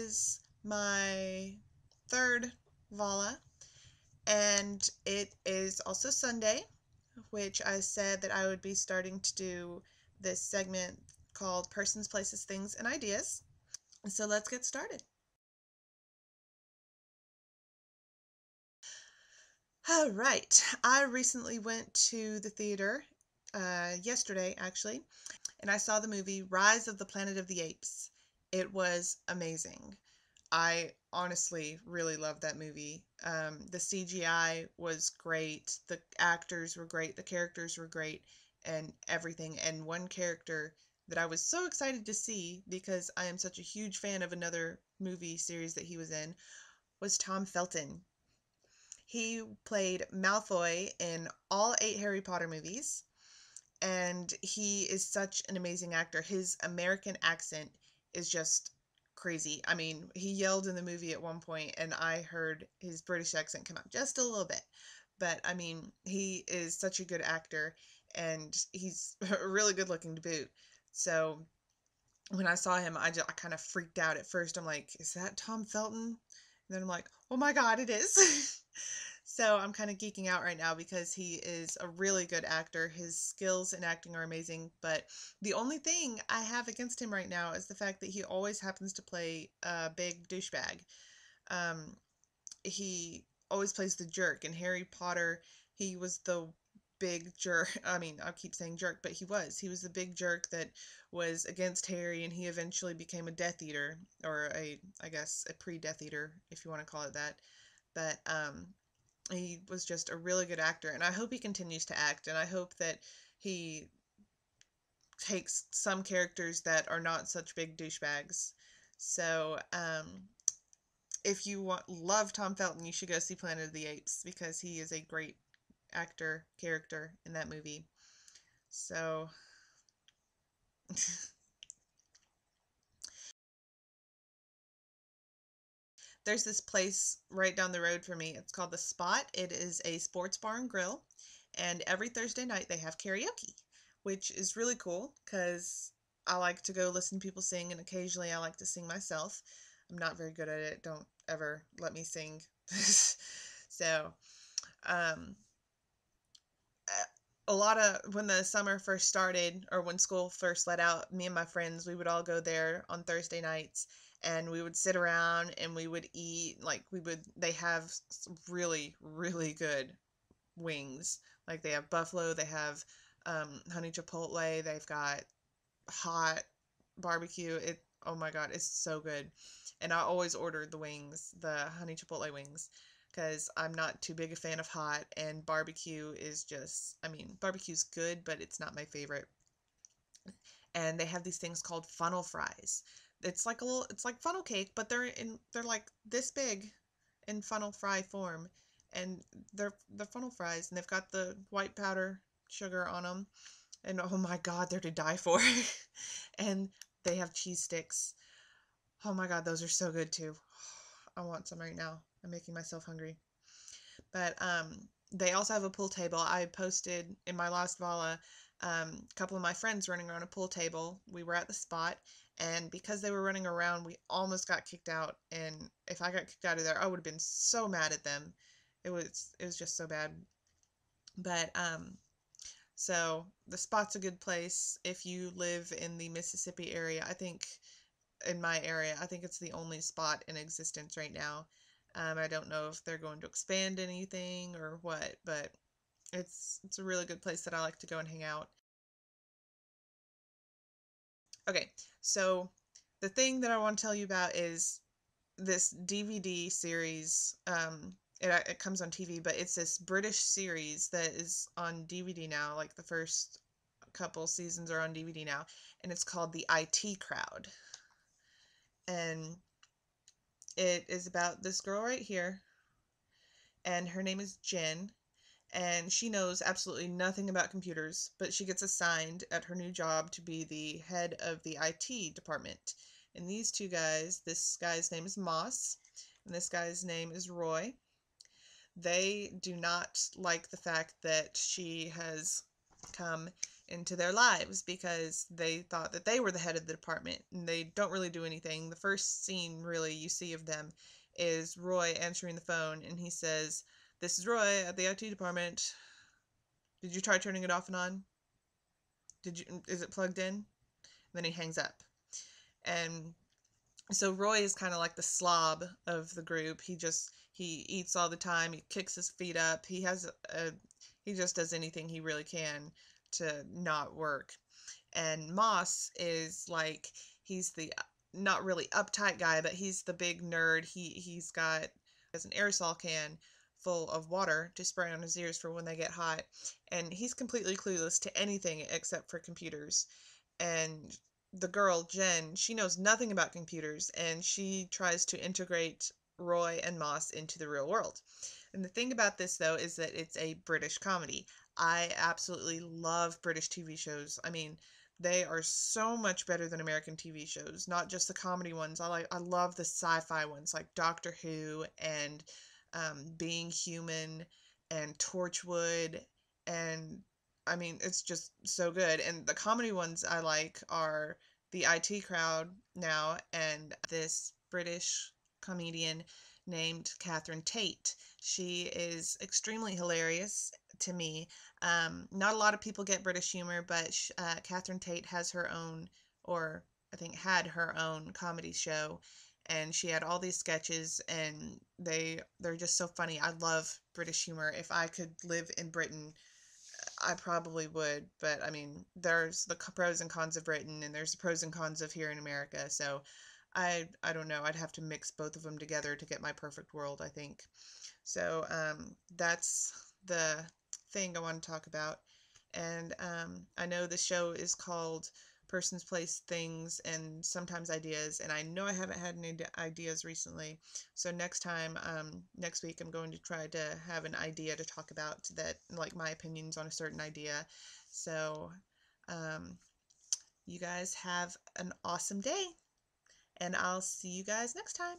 is my third Vala, and it is also Sunday, which I said that I would be starting to do this segment called Persons, Places, Things, and Ideas. So let's get started. All right, I recently went to the theater yesterday, actually, and I saw the movie Rise of the Planet of the Apes. It was amazing. I honestly really loved that movie. The CGI was great, the actors were great, the characters were great, and everything. And one character that I was so excited to see because I am such a huge fan of another movie series that he was in was Tom Felton. He played Malfoy in all 8 Harry Potter movies, and he is such an amazing actor. His American accent is just crazy. I mean, he yelled in the movie at one point, and I heard his British accent come out just a little bit. But I mean, he is such a good actor, and he's really good looking to boot. So when I saw him, I kind of freaked out at first. I'm like, is that Tom Felton? And then I'm like, oh my God, it is. So I'm kind of geeking out right now because he is a really good actor. His skills in acting are amazing, but the only thing I have against him right now is the fact that he always happens to play a big douchebag. Um, he always plays the jerk. In Harry Potter, he was the big jerk. I mean, I keep saying jerk, but he was. He was the big jerk that was against Harry, and he eventually became a Death Eater, or I guess, a pre-Death Eater, if you want to call it that. But he was just a really good actor, and I hope he continues to act, and I hope that he takes some characters that are not such big douchebags. So, if you love Tom Felton, you should go see Planet of the Apes because he is a great actor character in that movie. So, there's this place right down the road from me. It's called The Spot. It is a sports bar and grill, and every Thursday night they have karaoke, which is really cool because I like to go listen to people sing, and occasionally I like to sing myself. I'm not very good at it. Don't ever let me sing. So, um, a lot of when the summer first started or when school first let out, me and my friends, we would all go there on Thursday nights, and we would sit around and we would eat. Like, they have really, really good wings. Like, they have buffalo, they have honey chipotle, they've got hot barbecue. Oh my God, it's so good. And I always order the wings, the honey chipotle wings, because I'm not too big a fan of hot, and barbecue is just, I mean, barbecue's good, but it's not my favorite. And they have these things called funnel fries. It's like funnel cake, but they're like this big in funnel fry form, and they're funnel fries, and they've got the white powder sugar on them, and oh my God, they're to die for. And they have cheese sticks. Oh my God, those are so good too. I want some right now. I'm making myself hungry. But they also have a pool table. I posted in my last Vala a couple of my friends running around a pool table. We were at the spot, and because they were running around, we almost got kicked out. And if I got kicked out of there, I would have been so mad at them. It was just so bad. But so the spot's a good place if you live in the Mississippi area. I think in my area, I think it's the only spot in existence right now. I don't know if they're going to expand anything or what, but it's a really good place that I like to go and hang out. Okay, so the thing that I want to tell you about is this DVD series. It comes on TV, but it's this British series that is on DVD now. Like, the first couple seasons are on DVD now, and it's called The IT Crowd. And it is about this girl right here, and her name is Jen, and she knows absolutely nothing about computers, but she gets assigned at her new job to be the head of the IT department. And these two guys, this guy's name is Moss, and this guy's name is Roy. They do not like the fact that she has come into their lives because they thought that they were the head of the department, and they don't really do anything. The first scene really you see of them is Roy answering the phone, and he says, "This is Roy at the IT department. Did you try turning it off and on? Is it plugged in?" And then he hangs up. And so Roy is kind of like the slob of the group. He eats all the time. He kicks his feet up. He just does anything he really can to not work. And Moss is like, he's the not really uptight guy, but he's the big nerd. He's got has an aerosol can full of water to spray on his ears for when they get hot, and he's completely clueless to anything except for computers. And the girl, Jen, she knows nothing about computers, and she tries to integrate Roy and Moss into the real world. And the thing about this, though, is that it's a British comedy. I absolutely love British TV shows. I mean, they are so much better than American TV shows, not just the comedy ones. I love the sci-fi ones like Doctor Who and Being Human and Torchwood, and I mean, it's just so good. And the comedy ones I like are the IT Crowd now and this British comedian named Catherine Tate. She is extremely hilarious to me. Not a lot of people get British humor, but Catherine Tate has her own, or I think had her own comedy show, and she had all these sketches, and they're just so funny. I love British humor. If I could live in Britain, I probably would, but I mean, there's the pros and cons of Britain, and there's the pros and cons of here in America. So I don't know. I'd have to mix both of them together to get my perfect world, I think. So that's the thing I want to talk about. And I know the show is called Persons, Place, Things, and Sometimes Ideas. And I know I haven't had any ideas recently. So next week, I'm going to try to have an idea to talk about that, like my opinions on a certain idea. So you guys have an awesome day, and I'll see you guys next time.